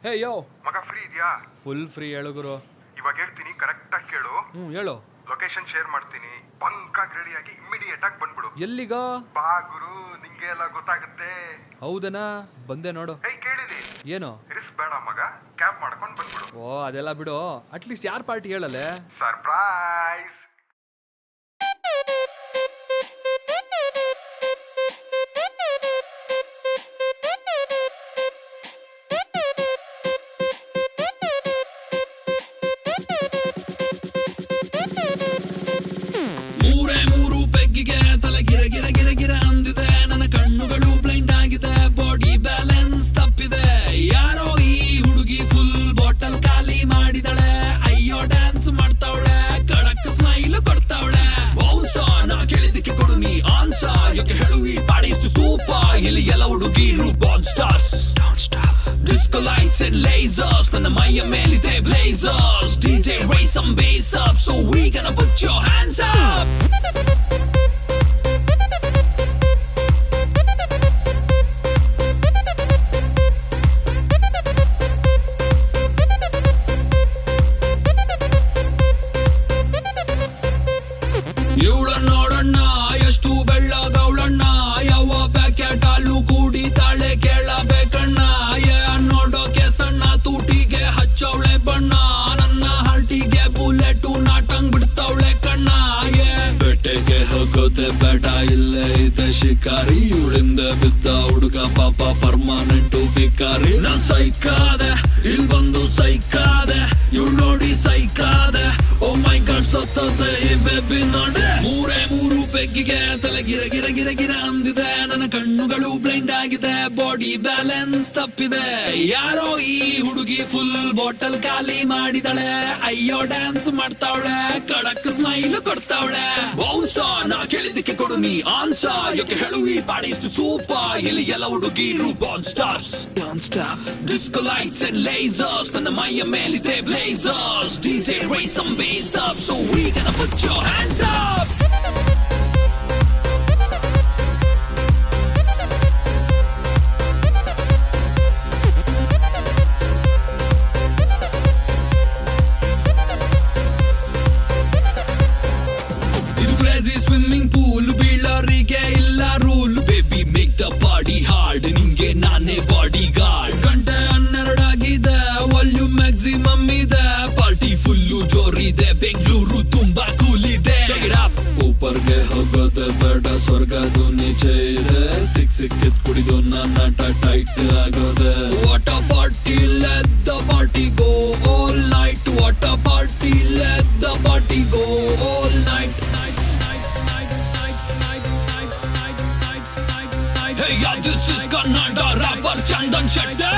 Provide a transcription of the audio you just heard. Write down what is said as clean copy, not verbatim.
ಹೇ ಯೋ ಮಗ ಫ್ರೀ ಇದೆಯಾ? Full free ಹೇಳು ಗುರು. ಇವಾಗ ಹೇಳ್ತೀನಿ, ಕರೆಕ್ಟ್ ಆಗಿ ಕೇಳು. ಹೇಳು. ಲೊಕೇಶನ್ ಶೇರ್ ಮಾಡ್ತೀನಿ, ಪಂಕಾಗ್ ರೆಡಿ ಆಗಿ ಇಮಿಡಿಯೇಟ್ ಆಗಿ ಬಂದ್ಬಿಡು. ಎಲ್ಲಿಗ? ಬಾ ಗುರು, ನಿಂಗೆ ಎಲ್ಲ ಗೊತ್ತಾಗುತ್ತೆ. ಹೌದನಾ? ಬಂದೆ ನೋಡು. ಏಯ್ ಕೇಳಿದಿ? ಏನು? ರಿಸ್ ಬೇಡ ಮಗ, ಕ್ಯಾಬ್ ಮಾಡ್ಕೊಂಡು ಬಂದ್ಬಿಡು. ಓ ಅದೆಲ್ಲ ಬಿಡು, ಅಟ್ಲೀಸ್ಟ್ ಯಾರ್ ಪಾರ್ಟಿ ಹೇಳಲೆ? ಸರ್ಪ್ರೈಸ್. ತಲೆ ಗಿರ ಗಿರ ಗಿರ ಗಿರ ಅಂದಿದೆ, ನನ್ನ ಕಣ್ಣುಗಳು ಬ್ಲೈಂಡ್ ಆಗಿದೆ, ಬಾಡಿ ಬ್ಯಾಲೆನ್ಸ್ ತಪ್ಪಿದೆ. ಯಾರೋ ಈ ಹುಡುಗಿ ಫುಲ್ ಬಾಟಲ್ ಖಾಲಿ ಮಾಡಿದಳೆ, ಅಯ್ಯೋ ಡ್ಯಾನ್ಸ್ ಮಾಡ್ತಾವಳೆ, ಕಡಕ್ ಸ್ಮೈಲ್ ಕೊಡ್ತಾವಳೆ. ಬೌನ್ಸ ನಾ ಕೇಳಿದಕ್ಕೆ ಕೊಡು ನೀ ಆನ್ಸ, ಯಾಕೆ ಹೇಳು ಈ ಪಾಡಿ ಇಷ್ಟು ಸೂಪರ್. ಇಲ್ಲಿ ಎಲ್ಲ ಹುಡುಗಿರು ಬಾನ್ stars, disco lights and lasers, ನನ್ನ ಮೈಯ ಮೇಲಿದೆ blazers. DJ raise some bass up, so we gonna put your hands up. ಇವಳ ನೋಡಣ್ಣ ಎಷ್ಟು ಬೆಳ್ಳಗವಳಣ್ಣ, ಯಾವ ಪ್ಯಾಕೆಟ್ ಹಾಲು ಕುಡಿತಾಳೆ ಕೇಳಬೇಕಣ್ಣ. ನೋಡೋಕೆ ಸಣ್ಣ, ತೂಟಿಗೆ ಹಚ್ಚವಳೆ ಬಣ್ಣ, ನನ್ನ ಹಾರ್ಟಿಗೆ ಬುಲೆಟು ನಾಟಂಗ್ ಬಿಡ್ತಾವಳೆ ಕಣ್ಣ. ಬೆಟ್ಟೆಗೆ ಹೋಗೋದೆ ಬೇಡ, ಇಲ್ಲೇ ಇದೆ ಶಿಕಾರಿ. ಇವಳಿಂದ ಬಿದ್ದ ಹುಡುಗ ಪಾಪ ಪರ್ಮನೆಂಟು ಭಿಕಾರಿ. ನಾ ಸೈಕಾದೆ, ಇಲ್ಲಿ ಬಂದು ಸೈಕಾದೆ, ಇವಳು ನೋಡಿ ಸೈಕಾದೆ. ಓ ಮೈ ಗಾಡ್ ಸತ್ತದೆ ಈ ಬೇಬಿ ನೋಡೆ. ಮೂರು ಬೆಗ್ಗಿಗೆ ತಲೆ ಗಿರ ಗಿರ ಗಿರ ಗಿರ ಅಂದಿದೆ, ನನ್ನ ಕಣ್ಣುಗಳು ಬ್ಲೈಂಡ್ ಆಗಿದೆ, ಬಾಡಿ ಬ್ಯಾಲೆನ್ಸ್ ತಪ್ಪಿದೆ. ಯಾರೋ ಈ ಹುಡುಗಿ ಫುಲ್ ಬಾಟಲ್ ಖಾಲಿ ಮಾಡಿದಳೆ, ಅಯ್ಯೋ ಡ್ಯಾನ್ಸ್ ಮಾಡ್ತಾವಳೆ, ಕಡಕ್ ಸ್ಮೈಲ್ ಕೊಡ್ತಾವಳೆ. ಬೌನ್ಸ ನಾ ಕೇಳಿದಕ್ಕೆ ಕೊಡು ನೀ ಆನ್ಸ, ಯಾಕೆ ಹೇಳು ಈ ಪಾಡಿ ಇಷ್ಟು ಸೂಪರ್. ಇಲ್ಲಿ ಎಲ್ಲ ಹುಡುಗಿರು ಬಾನ್ stars, disco lights and lasers, ನನ್ನ ಮೈಯ ಮೇಲಿದೆ blazers. DJ raise some bass up, so we gonna put your hands up. ಇದು ಕ್ರೇಜಿ ಸ್ವಿಮ್ಮಿಂಗ್ ಪೂಲ್, ಬೀಳರಿಗೆ ಇಲ್ಲ rule. Baby make the body hard, ನಿಂಗೆ ನಾನೇ ಬಾಡಿ ಗಾರ್ಡ್. ಗಂಟೆ 12 ಆಗಿದೆ, ವಾಲ್ಯೂಮ್ ಮ್ಯಾಕ್ಸಿಮಮ್ ಇದೆ, ಪಾರ್ಟಿ ಫುಲ್ಲು ಜೋರಿದೆ, ಬೆಂಗಳೂರು ತುಂಬಾ ಕೂಲ್ ಇದೆ. ಊಪರ್ಗೆ ಹೋಗೋದೆ ಬೇಡ, ಸ್ವರ್ಗದು ನೀಚೆ ಇದೆ, ಸಿಕ್ಕಿದ್ ಕುಡಿದು ನನ್ನ ಟೈಟ್ ಆಗೋದೆ. What a party, let the party go all night. What a party, let the party go all night. Hey, yeah, this is Kannada rapper Chandan Shetty.